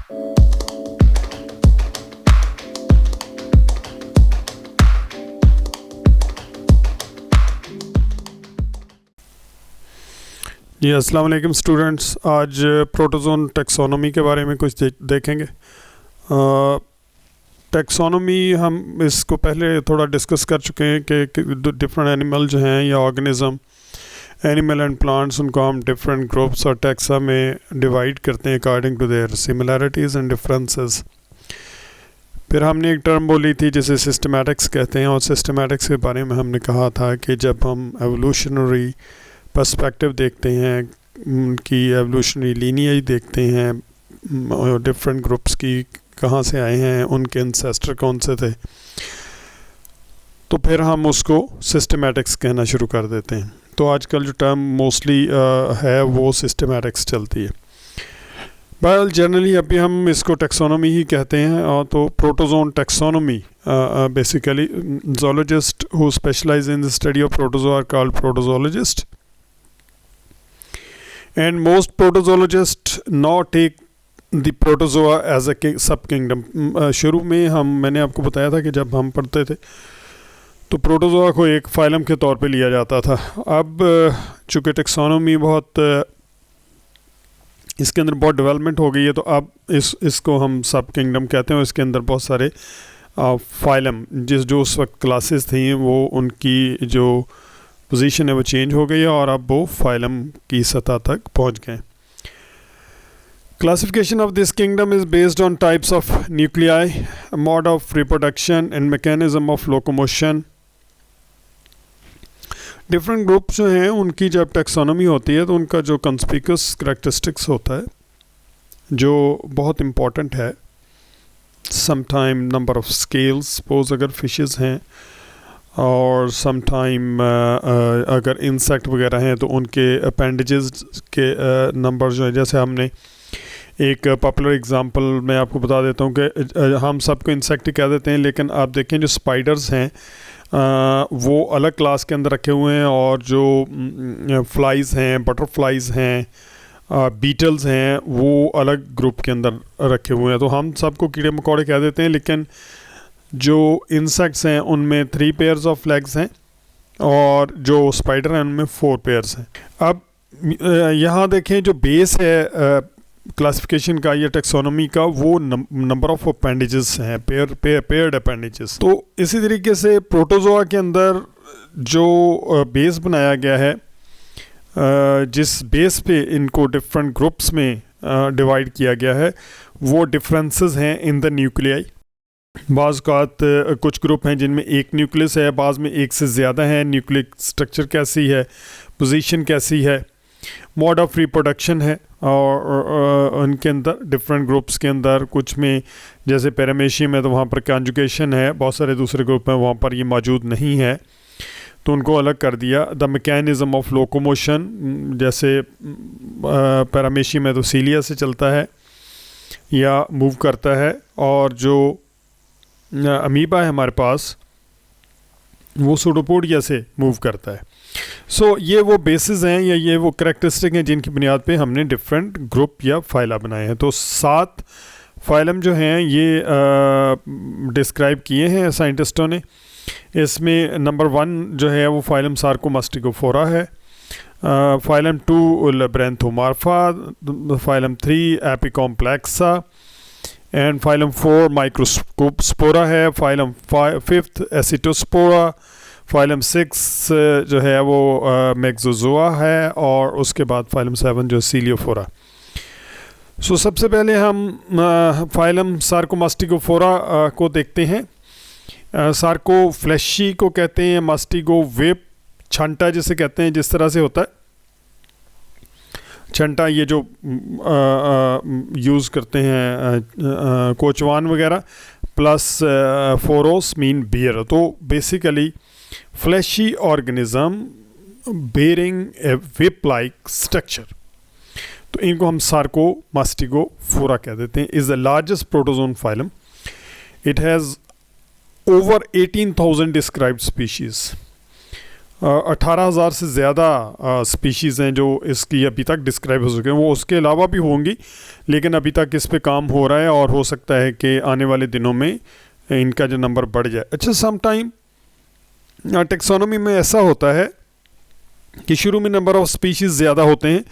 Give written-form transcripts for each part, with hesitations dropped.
जी अस्सलाम वालेकुम स्टूडेंट्स। आज प्रोटोजोन टैक्सोनॉमी के बारे में कुछ देखेंगे। टैक्सोनॉमी हम इसको पहले थोड़ा डिस्कस कर चुके हैं कि डिफरेंट एनिमल जो हैं या ऑर्गेनिज्म, एनिमल एंड प्लांट्स, उनको हम डिफरेंट ग्रुप्स और टैक्सा में डिवाइड करते हैं according to their similarities and differences. फिर हमने एक टर्म बोली थी जिसे सिस्टमैटिक्स कहते हैं, और सिस्टमैटिक्स के बारे में हमने कहा था कि जब हम एवोल्यूशनरी पर्सपेक्टिव देखते हैं, उनकी एवोल्यूशनरी लीनिएज देखते हैं, डिफरेंट ग्रुप्स की कहाँ से आए हैं, उनके एंसेस्टर कौन से थे, तो फिर हम उसको सिस्टमैटिक्स कहना शुरू कर देते हैं। तो आजकल जो टर्म मोस्टली है वो सिस्टमैटिक्स चलती है। बट जनरली अभी हम इसको टैक्सोनॉमी ही कहते हैं। और तो protozoan taxonomy basically zoologists who specialize in the study of protozoa are called protozoologists, and most protozoologists now take the protozoa as a sub kingdom. शुरू में मैंने आपको बताया था कि जब हम पढ़ते थे तो प्रोटोजोआ को एक फाइलम के तौर पे लिया जाता था। अब चूँकि टैक्सोनॉमी बहुत इसके अंदर बहुत डेवलपमेंट हो गई है, तो अब इसको हम सब किंगडम कहते हैं। इसके अंदर बहुत सारे फाइलम जो उस वक्त क्लासेस थी, वो उनकी जो पोजीशन है वो चेंज हो गई है और अब वो फाइलम की सतह तक पहुंच गए। Classification of this kingdom is based on types of nuclei, mode of reproduction and mechanism of locomotion. Different groups जो हैं उनकी जब टैक्सोनॉमी होती है तो उनका जो कंस्पिक्यूअस करैक्टरिस्टिक्स होता है जो बहुत इम्पॉर्टेंट है, sometime number of scales, suppose अगर फिशेस हैं, और समटाइम अगर इंसेक्ट वगैरह हैं तो उनके अपेंडेजेस के नंबर जो है, जैसे हमने एक पॉपुलर एग्जांपल मैं आपको बता देता हूँ कि हम सबको इंसेक्ट ही कह देते हैं, लेकिन आप देखें जो स्पाइडर्स हैं वो अलग क्लास के अंदर रखे हुए हैं, और जो फ्लाइज़ हैं, बटरफ्लाइज़ हैं, बीटल्स हैं, वो अलग ग्रुप के अंदर रखे हुए हैं। तो हम सबको कीड़े मकोड़े कह देते हैं, लेकिन जो इंसेक्ट्स हैं उनमें 3 पेयर्स ऑफ लेग्स हैं, और जो स्पाइडर हैं उनमें 4 पेयर्स हैं। अब यहाँ देखें जो बेस है क्लासिफिकेशन का या टैक्सोनॉमी का, वो नंबर ऑफ अपेंडेजेस हैं, पेयर्ड अपेंडेजेस। तो इसी तरीके से प्रोटोजोआ के अंदर जो बेस बनाया गया है, जिस बेस पे इनको डिफरेंट ग्रुप्स में डिवाइड किया गया है, वो डिफरेंसेस हैं इन द न्यूक्लियाई। बाज़ औक़ात कुछ ग्रुप हैं जिनमें एक न्यूक्लियस है, बाज़ में एक से ज़्यादा है। न्यूक्लिक स्ट्रक्चर कैसी है, पोजीशन कैसी है, मोड ऑफ रिप्रोडक्शन है, और उनके अंदर डिफरेंट ग्रुप्स के अंदर कुछ में जैसे पैरामेशियम है तो वहाँ पर कॉन्जुगेशन है, बहुत सारे दूसरे ग्रुप हैं वहाँ पर ये मौजूद नहीं है, तो उनको अलग कर दिया। द मैकेनिज़्म ऑफ लोकोमोशन, जैसे पैरामेशियम है तो सीलिया से चलता है या मूव करता है, और जो अमीबा है हमारे पास वो सूडोपोडिया से मूव करता है। सो ये वो बेसिस हैं या ये वो करैक्टरिस्टिक हैं जिनकी बुनियाद पे हमने डिफरेंट ग्रुप या फाइला बनाए हैं। तो 7 फाइलम जो हैं ये डिस्क्राइब किए हैं साइंटिस्टों ने। इसमें नंबर 1 जो है वो फाइलम सार्कोमास्टिकोफोरा है, फाइलम 2 लैब्रेंथोमार्फा, फाइलम 3 एपिकॉम्प्लेक्सा, एंड फाइलम 4 माइक्रोस्पोरा है, फाइलम 5 एसिटोस्पोरा, फाइलम 6 जो है वो मैक्सोजोआ है, और उसके बाद फाइलम 7 जो सीलियोफोरा। सो सबसे पहले हम फाइलम सार्कोमास्टिकोफोरा को देखते हैं। सार्को फ्लैशी को कहते हैं, मास्टिको वेब छंटा जिसे कहते हैं, जिस तरह से होता है छंटा, ये जो यूज़ करते हैं कोचवान वगैरह, प्लस फोरोस मीन बियर। तो basically flashy organism bearing a whip like structure, तो इनको हम सार्कोमास्टिकोफोरा कह देते हैं। Is the largest protozoan phylum. It has over 18,000 described species. 18,000 से ज़्यादा स्पीशीज़ हैं जो इसकी अभी तक डिस्क्राइब हो सके, वो उसके अलावा भी होंगी, लेकिन अभी तक इस पे काम हो रहा है और हो सकता है कि आने वाले दिनों में इनका जो नंबर बढ़ जाए। अच्छा, सम टाइम टेक्सोनॉमी में ऐसा होता है कि शुरू में नंबर ऑफ़ स्पीशीज़ ज़्यादा होते हैं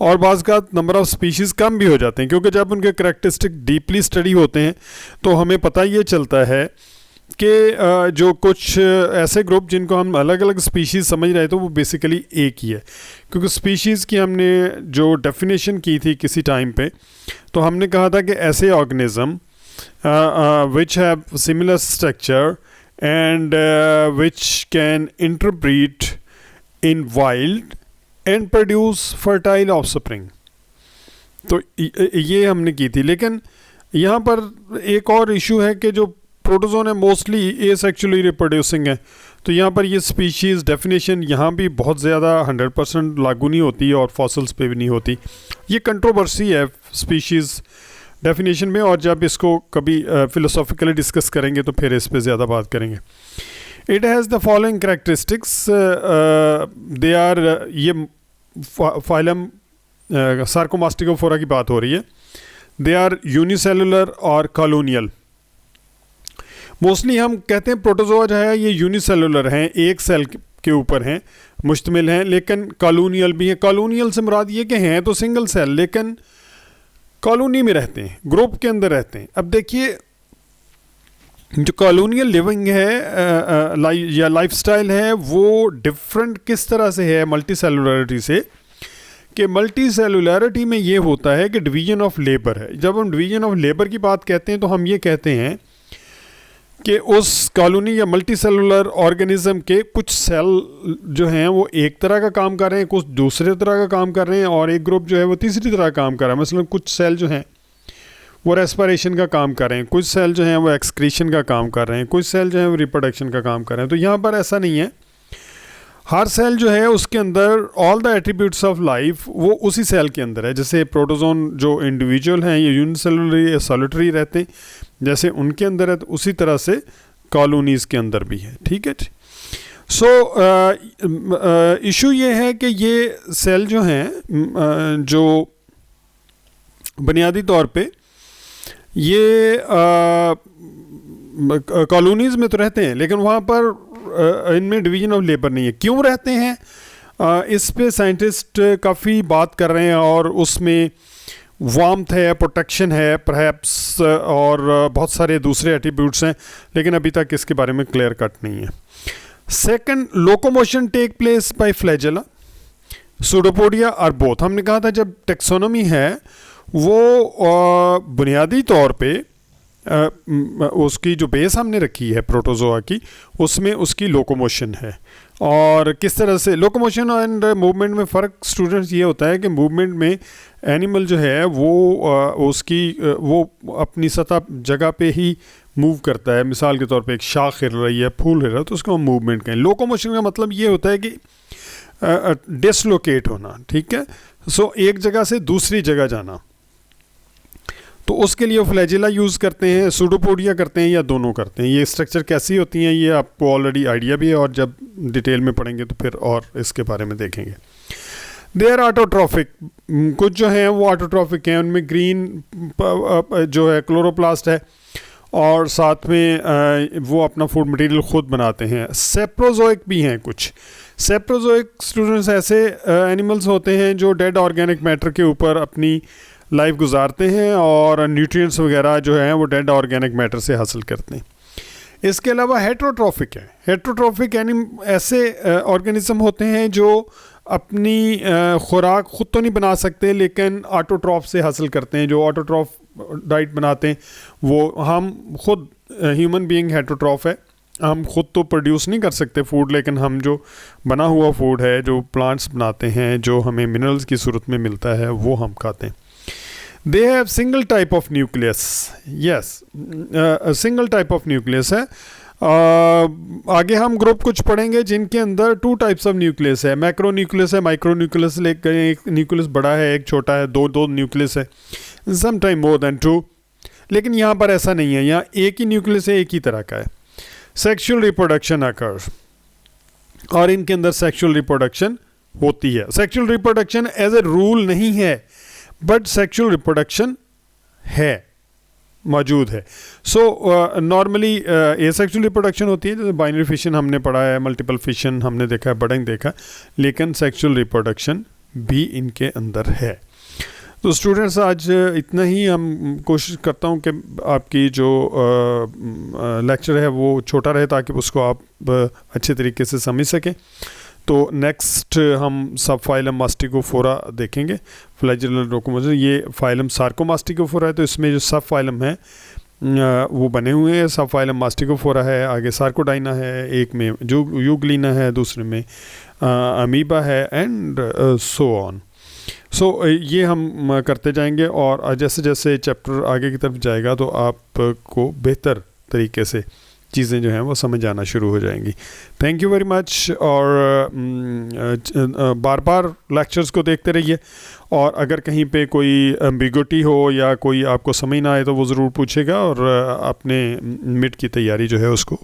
और बाज़ का नंबर ऑफ़ स्पीशीज़ कम भी हो जाते हैं, क्योंकि जब उनके करैक्टरिस्टिक डीपली स्टडी होते हैं तो हमें पता ये चलता है कि जो कुछ ऐसे ग्रुप जिनको हम अलग अलग स्पीशीज़ समझ रहे थे वो बेसिकली एक ही है। क्योंकि स्पीशीज़ की हमने जो डेफिनेशन की थी किसी टाइम पे, तो हमने कहा था कि ऐसे organism which have similar structure and which can interbreed in wild and produce fertile offspring, तो ये हमने की थी। लेकिन यहाँ पर एक और इशू है कि जो प्रोटोजोन है मोस्टली एसेक्सुअली रिप्रोड्यूसिंग है, तो यहाँ पर ये स्पीशीज़ डेफिनेशन यहाँ भी बहुत ज़्यादा 100% लागू नहीं होती और फॉसिल्स पे भी नहीं होती। ये कंट्रोवर्सी है स्पीशीज़ डेफिनेशन में, और जब इसको कभी फ़िलोसॉफिकली डिस्कस करेंगे तो फिर इस पे ज़्यादा बात करेंगे। It has the following characteristics, they are, ये फाइलम सार्कोमास्टिकोफोरा की बात हो रही है। दे आर यूनिसेलुलर और कॉलोनियल। मोस्टली हम कहते हैं प्रोटोजोआ जो है ये यूनिसेलुलर हैं, एक सेल के ऊपर हैं, मुश्तमिल हैं, लेकिन कॉलोनियल भी हैं। कॉलोनियल से मुराद ये कि हैं तो सिंगल सेल लेकिन कॉलोनी में रहते हैं, ग्रुप के अंदर रहते हैं। अब देखिए जो कॉलोनियल लिविंग है या लाइफस्टाइल है वो डिफरेंट किस तरह से है मल्टी सेलुलरिटी से, कि मल्टी सेलुलरिटी में ये होता है कि डिवीजन ऑफ लेबर है। जब हम डिवीजन ऑफ लेबर की बात कहते हैं तो हम ये कहते हैं कि उस कॉलोनी या मल्टी सेलुलर ऑर्गेनिज्म के कुछ सेल जो हैं वो एक तरह का काम कर रहे हैं, कुछ दूसरे तरह का काम कर रहे हैं, और एक ग्रुप जो है वो तीसरी तरह का काम कर रहा है। मसलन कुछ सेल जो हैं वो रेस्पिरेशन का काम कर रहे हैं, कुछ सेल जो हैं वो एक्सक्रीशन का काम कर रहे हैं, कुछ सेल जो हैं वो रिप्रोडक्शन का काम कर रहे हैं। तो यहाँ पर ऐसा नहीं है, हर सेल जो है उसके अंदर all the attributes of life वो उसी सेल के अंदर है। जैसे प्रोटोजोन जो इंडिविजुअल हैं ये यूनिसेलुलर या सॉलिटरी रहते हैं, जैसे उनके अंदर है तो उसी तरह से कॉलोनीज़ के अंदर भी है। ठीक है। सो इशू ये है कि ये सेल जो हैं जो बुनियादी तौर पे ये कॉलोनीज़ में तो रहते हैं लेकिन वहाँ पर इनमें डिवीजन ऑफ लेबर नहीं है। क्यों रहते हैं इस पे साइंटिस्ट काफ़ी बात कर रहे हैं, और उसमें वार्मथ है, प्रोटेक्शन है परहैप्स, और बहुत सारे दूसरे एट्रीब्यूट्स हैं, लेकिन अभी तक इसके बारे में क्लियर कट नहीं है। Second, locomotion take place by flagella, pseudopodia और बोथ। हमने कहा था जब टेक्सोनोमी है वो बुनियादी तौर पे उसकी जो बेस हमने रखी है प्रोटोजोआ की, उसमें उसकी लोकोमोशन है। और किस तरह से लोकोमोशन एंड मूवमेंट में फ़र्क स्टूडेंट्स ये होता है कि मूवमेंट में एनिमल जो है वो वो अपनी सतह जगह पे ही मूव करता है। मिसाल के तौर पे एक शाख हिल रही है, फूल हिल रहा है, तो उसको हम मूवमेंट कहें। लोकोमोशन का मतलब ये होता है कि डिसलोकेट होना। ठीक है। सो एक जगह से दूसरी जगह जाना, तो उसके लिए फ्लैजिला यूज़ करते हैं, सूडोपोडिया करते हैं, या दोनों करते हैं। ये स्ट्रक्चर कैसी होती हैं ये आपको ऑलरेडी आइडिया भी है, और जब डिटेल में पढ़ेंगे तो फिर और इसके बारे में देखेंगे। दे आर ऑटोट्रॉफिक, कुछ जो हैं वो ऑटोट्रॉफिक हैं, उनमें ग्रीन जो है क्लोरोप्लास्ट है, और साथ में वो अपना फूड मटेरियल ख़ुद बनाते हैं। सेप्रोजोइक भी हैं कुछ। सेप्रोजोइक स्टूडेंट्स ऐसे एनिमल्स होते हैं जो डेड ऑर्गेनिक मैटर के ऊपर अपनी लाइफ गुजारते हैं, और न्यूट्रिएंट्स वगैरह जो हैं वो डेड ऑर्गेनिक मैटर से हासिल करते हैं। इसके अलावा हेट्रोट्रॉफिक है। हेट्रोट्रॉफिक ऐसे ऑर्गेनिज्म होते हैं जो अपनी खुराक ख़ुद तो नहीं बना सकते लेकिन ऑटोट्रॉफ से हासिल करते हैं। जो ऑटोट्रॉफ डाइट बनाते हैं वो हम खुद, ह्यूमन बीइंग हेट्रोट्रॉफ है, हम खुद तो प्रोड्यूस नहीं कर सकते फूड, लेकिन हम जो बना हुआ फूड है जो प्लांट्स बनाते हैं, जो हमें मिनरल्स की सूरत में मिलता है, वो हम खाते हैं। They have single type of nucleus. Yes, a single type of nucleus है। आगे हम ग्रुप कुछ पढ़ेंगे जिनके अंदर 2 टाइप्स ऑफ न्यूक्लियस है। मैक्रो न्यूक्लियस है, माइक्रो न्यूक्लियस, लेकिन एक न्यूक्लियस बड़ा है एक छोटा है, दो न्यूक्लियस है, सम टाइम मोर देन 2। लेकिन यहाँ पर ऐसा नहीं है, यहाँ एक ही न्यूक्लियस है, एक ही तरह का है। Sexual reproduction occurs. और इनके अंदर सेक्सुअल रिप्रोडक्शन होती है। Sexual reproduction as a rule नहीं है, बट सेक्सुअल रिप्रोडक्शन है, मौजूद है। सो नॉर्मली एसेक्सुअल रिप्रोडक्शन होती है, जैसे बाइनरी फिशन हमने पढ़ा है, मल्टीपल फिशन हमने देखा है, बर्डिंग देखा, लेकिन सेक्सुअल रिप्रोडक्शन भी इनके अंदर है। तो स्टूडेंट्स आज इतना ही। हम कोशिश करता हूँ कि आपकी जो लेक्चर है वो छोटा रहे ताकि उसको आप अच्छे तरीके से समझ सकें। तो नेक्स्ट हम सब फाइलम मास्टिकोफोरा देखेंगे, फ्लैजेलर लोकोमोशन। ये फाइलम सार्कोमास्टिकोफोरा है, तो इसमें जो सब फाइलम है वो बने हुए हैं। सब फाइलम मास्टिकोफोरा है, आगे सार्कोडाइना है, एक में जो यूग्लिना है, दूसरे में अमीबा है, एंड सो ऑन। सो ये हम करते जाएंगे, और जैसे जैसे चैप्टर आगे की तरफ जाएगा तो आपको बेहतर तरीके से चीज़ें जो हैं वो समझ आना शुरू हो जाएंगी। Thank you very much. और बार बार लेक्चर्स को देखते रहिए, और अगर कहीं पे कोई एम्बिग्युइटी हो या कोई आपको समझ ना आए तो वो ज़रूर पूछेगा, और अपने मिड की तैयारी जो है उसको